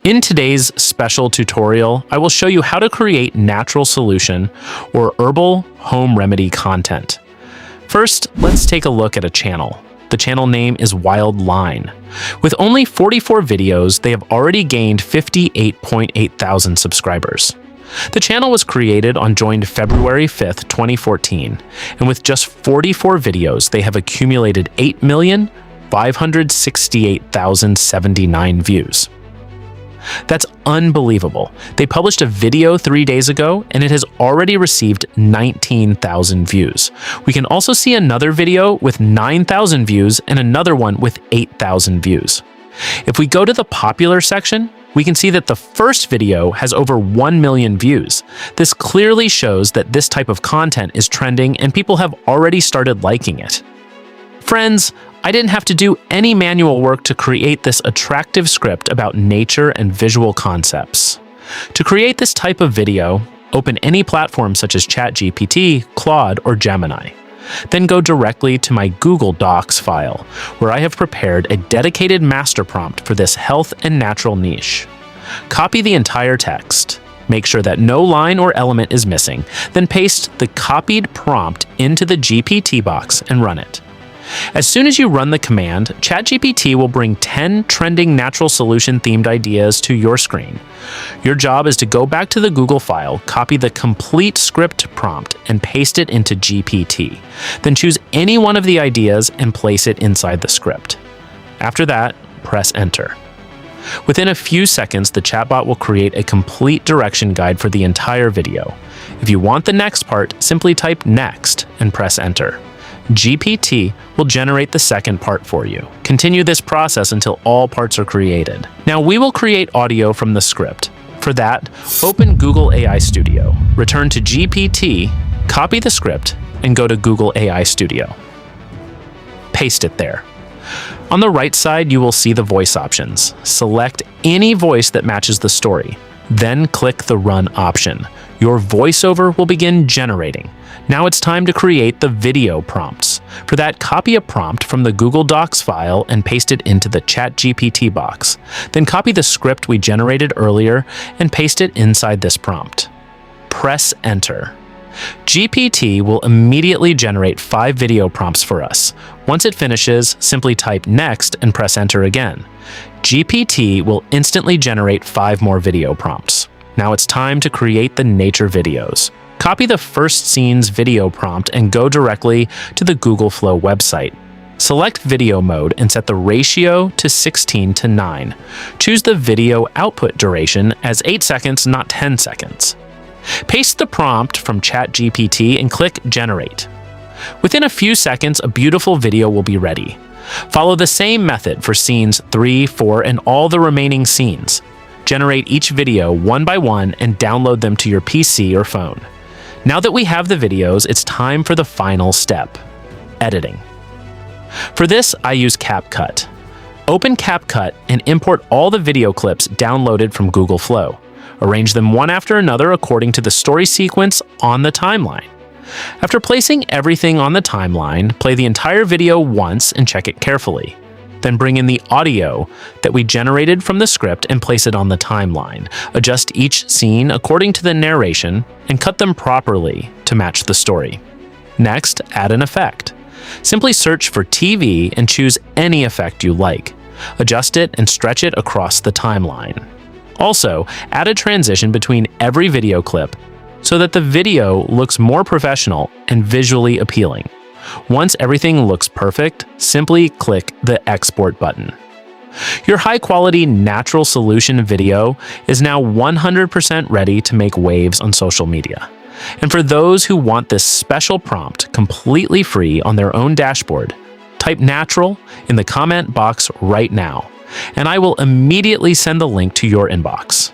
In today's special tutorial, I will show you how to create natural solution or herbal home remedy content. First, let's take a look at a channel. The channel name is Wild Line. With only 44 videos, they have already gained 58.8 thousand subscribers. The channel was created on joined February 5th, 2014, and with just 44 videos, they have accumulated 8,568,079 views. That's unbelievable. They published a video 3 days ago, and it has already received 19,000 views. We can also see another video with 9,000 views and another one with 8,000 views. If we go to the popular section, we can see that the first video has over 1 million views. This clearly shows that this type of content is trending and people have already started liking it. Friends, I didn't have to do any manual work to create this attractive script about nature and visual concepts. To create this type of video, open any platform such as ChatGPT, Claude, or Gemini. Then go directly to my Google Docs file, where I have prepared a dedicated master prompt for this health and natural niche. Copy the entire text. Make sure that no line or element is missing, then paste the copied prompt into the GPT box and run it. As soon as you run the command, ChatGPT will bring 10 trending natural solution themed ideas to your screen. Your job is to go back to the Google file, copy the complete script prompt, and paste it into GPT. Then choose any one of the ideas and place it inside the script. After that, press enter. Within a few seconds, the chatbot will create a complete direction guide for the entire video. If you want the next part, simply type next and press enter. GPT will generate the second part for you. Continue this process until all parts are created. Now we will create audio from the script. For that, open Google AI Studio, return to GPT, copy the script, and go to Google AI Studio. Paste it there. On the right side, you will see the voice options. Select any voice that matches the story. Then click the Run option. Your voiceover will begin generating. Now it's time to create the video prompts. For that, copy a prompt from the Google Docs file and paste it into the ChatGPT box. Then copy the script we generated earlier and paste it inside this prompt. Press enter. GPT will immediately generate 5 video prompts for us. Once it finishes, simply type next and press enter again. GPT will instantly generate 5 more video prompts. Now it's time to create the nature videos. Copy the first scene's video prompt and go directly to the Google Flow website. Select video mode and set the ratio to 16:9. Choose the video output duration as 8 seconds, not 10 seconds. Paste the prompt from ChatGPT and click Generate. Within a few seconds, a beautiful video will be ready. Follow the same method for scenes 3, 4, and all the remaining scenes. Generate each video one by one and download them to your PC or phone. Now that we have the videos, it's time for the final step: editing. For this, I use CapCut. Open CapCut and import all the video clips downloaded from Google Flow. Arrange them one after another according to the story sequence on the timeline. After placing everything on the timeline, play the entire video once and check it carefully. Then bring in the audio that we generated from the script and place it on the timeline. Adjust each scene according to the narration and cut them properly to match the story. Next, add an effect. Simply search for TV and choose any effect you like. Adjust it and stretch it across the timeline. Also, add a transition between every video clip so that the video looks more professional and visually appealing. Once everything looks perfect, simply click the Export button. Your high-quality natural solution video is now 100% ready to make waves on social media. And for those who want this special prompt completely free on their own dashboard, type natural in the comment box right now, and I will immediately send the link to your inbox.